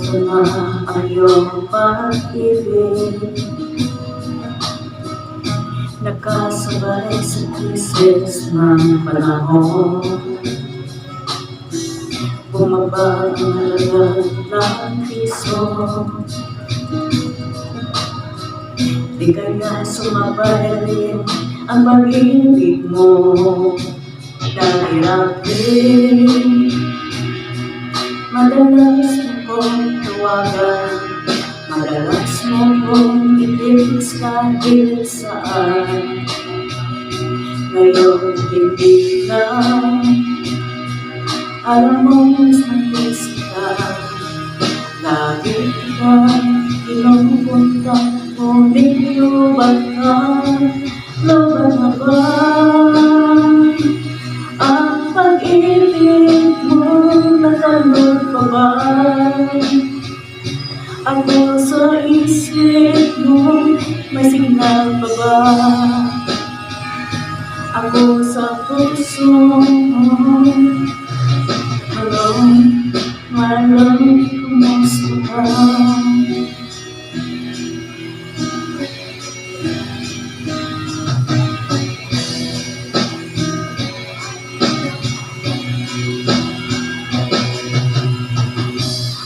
Kamusta na ang iyong pag-ibig? Nakasabay sa krisis ng panahon. Bumaba ang halaga ng piso. Di kaya sumabay rin ang pag-ibig mo. Dahil madalas mo kong tawagan, madalas mo kong i-text kahit saan. Ngayon hindi na, alam mo mas nag-miss ka. Lagi ka pinupunta, ngunit lubat ka. Lubat na ba ang pag-ibig mo? Nakalot pa ba ako sa isip mo? May signal pa ba ako sa puso mo? Hello, my love, kumusta ka?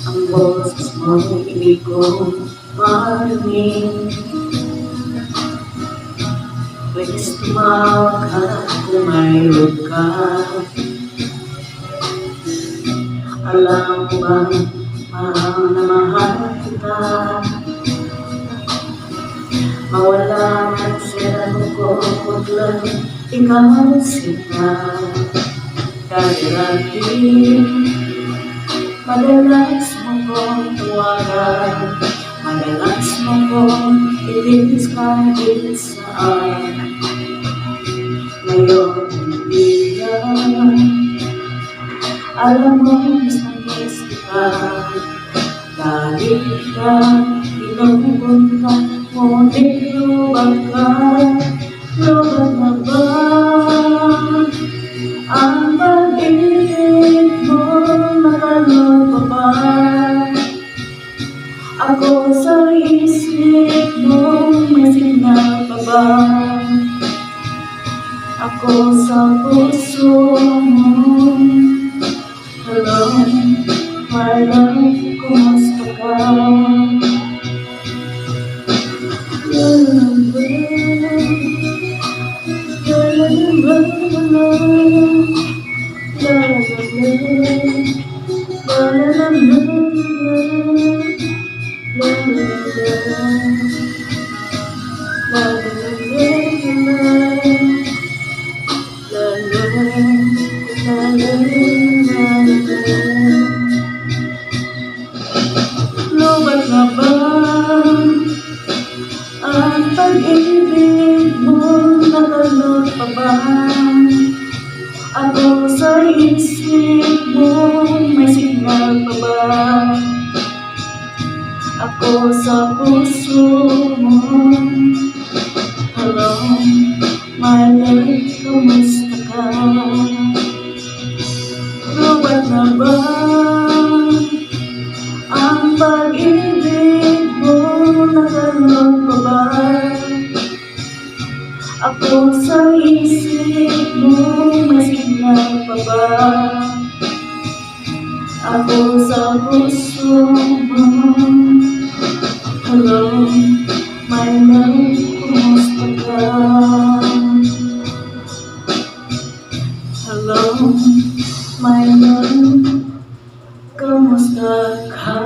Ang boses mo hindi ko marinig. Please tumawag ka kung mayroon ka. Alam mo ba, mahal na mahal kita. Mawala man sila ko, huwag lang ikaw sila. Dahil madalas mo kong tawagan, madalas mo kong i-text kahit saan. Ngayon hindi na, alam mo mas nag-miss ka. Lagi ka pinupunta, ngunit lubat ka. Lubat na ba ang pag-ibig mo? Nakalot pa ba ako sa isip mo? May signal pa ba ako sa puso mo? Hello, my love, kumusta ka? Lubat na ba ang pag-ibig mo? Nakalot pa ba ako sa isip mo? May signal pa ba ako sa puso mo? Hello, my love, kumusta ka? Lubat na ba ang pag-ibig mo? Nakalot pa ba ako sa isip mo? May signal pa ba ako sa puso mo? Hello, my love, kumusta ka? Hello, my love, kamusta ka?